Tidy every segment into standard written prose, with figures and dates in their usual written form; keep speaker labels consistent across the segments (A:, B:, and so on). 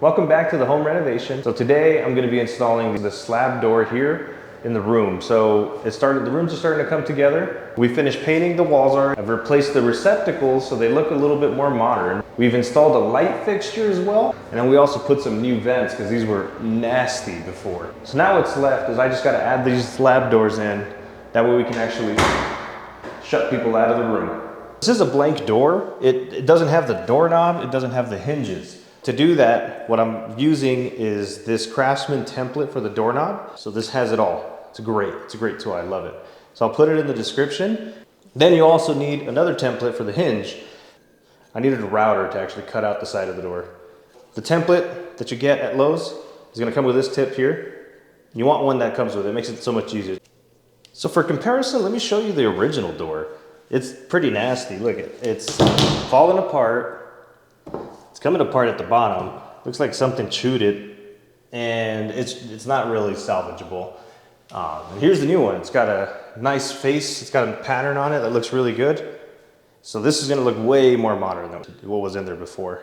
A: Welcome back to the home renovation. So today I'm going to be installing the slab door here in the room. So the rooms are starting to come together. We finished painting the walls already. I've replaced the receptacles so they look a little bit more modern. We've installed a light fixture as well. And then we also put some new vents because these were nasty before. So now what's left is I just got to add these slab doors in. That way we can actually shut people out of the room. This is a blank door. It doesn't have the doorknob. It doesn't have the hinges. To do that, what I'm using is this Craftsman template for the doorknob. So this has it all. It's a great tool, I love it. So I'll put it in the description. Then you also need another template for the hinge. I needed a router to actually cut out the side of the door. The template that you get at Lowe's is gonna come with this tip here. You want one that comes with it, it makes it so much easier. So for comparison, let me show you the original door. It's pretty nasty, look it's falling apart. It's coming apart at the bottom. Looks like something chewed it, and it's not really salvageable. And here's the new one. It's got a nice face. It's got a pattern on it that looks really good. So this is gonna look way more modern than what was in there before.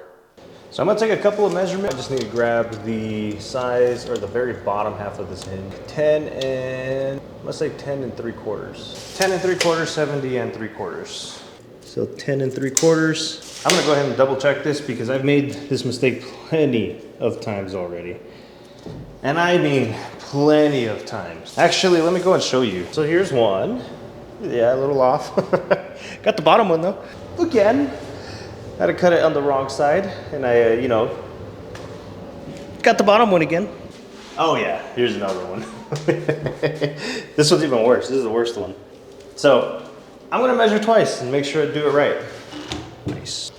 A: So I'm gonna take a couple of measurements. I just need to grab the size or the very bottom half of this hinge. 10 and, let's say 10 and 3/4. 10 and 3/4, 70 and 3/4. So 10 and 3/4. I'm gonna go ahead and double check this because I've made this mistake plenty of times already. And I mean plenty of times. Actually, let me go and show you. So here's one. Yeah, a little off. Got the bottom one though. Again, had to cut it on the wrong side, and I, got the bottom one again. Oh yeah, here's another one. This one's even worse. This is the worst one. So I'm gonna measure twice and make sure I do it right. Nice.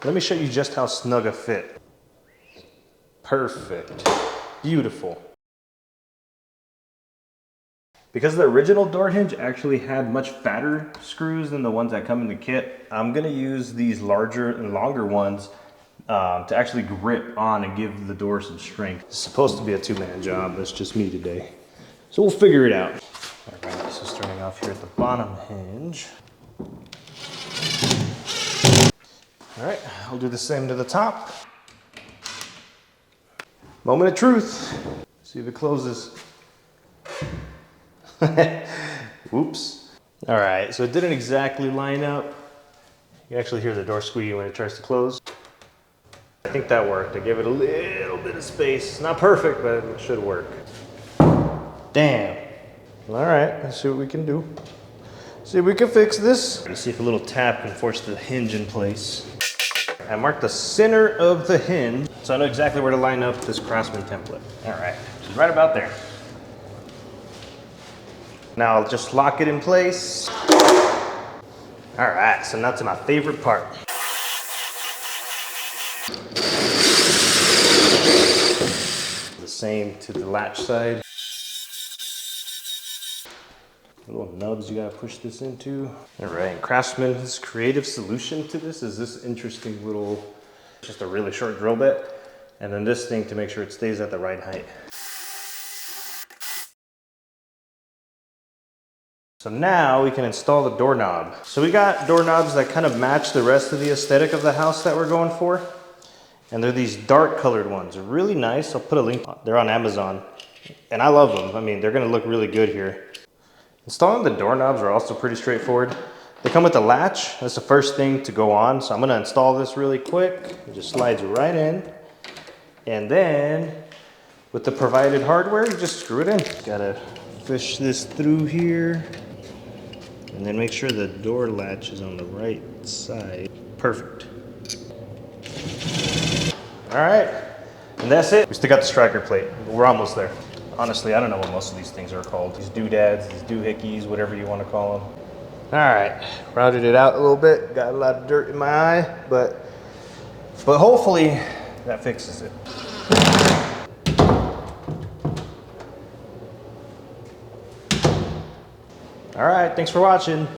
A: Let me show you just how snug a fit. Perfect. Beautiful. Because the original door hinge actually had much fatter screws than the ones that come in the kit, I'm gonna use these larger and longer ones to actually grip on and give the door some strength. It's supposed to be a two-man job, that's just me today. So we'll figure it out. All right, so starting off here at the bottom hinge. All right, I'll do the same to the top. Moment of truth. See if it closes. Whoops. All right, so it didn't exactly line up. You actually hear the door squeaking when it tries to close. I think that worked. I gave it a little bit of space. Not perfect, but it should work. Damn. All right, let's see what we can do. See if we can fix this. Let's see if a little tap can force the hinge in place. I marked the center of the hinge, so I know exactly where to line up this Craftsman template. All right, just right about there. Now I'll just lock it in place. All right, so now to my favorite part. The same to the latch side. Little nubs you gotta push this into. All right, Craftsman's creative solution to this is this interesting little, just a really short drill bit, and then this thing to make sure it stays at the right height. So now we can install the doorknob. So we got doorknobs that kind of match the rest of the aesthetic of the house that we're going for. And they're these dark colored ones. They're really nice. I'll put a link. They're on Amazon. And I love them. I mean, they're gonna look really good here. Installing the doorknobs are also pretty straightforward. They come with a latch. That's the first thing to go on. So I'm gonna install this really quick. It just slides right in. And then with the provided hardware, you just screw it in. Gotta fish this through here. And then make sure the door latch is on the right side. Perfect. All right, and that's it. We still got the striker plate, but we're almost there. Honestly, I don't know what most of these things are called. These doodads, these doohickeys, whatever you want to call them. All right, routed it out a little bit. Got a lot of dirt in my eye, but hopefully that fixes it. All right, thanks for watching.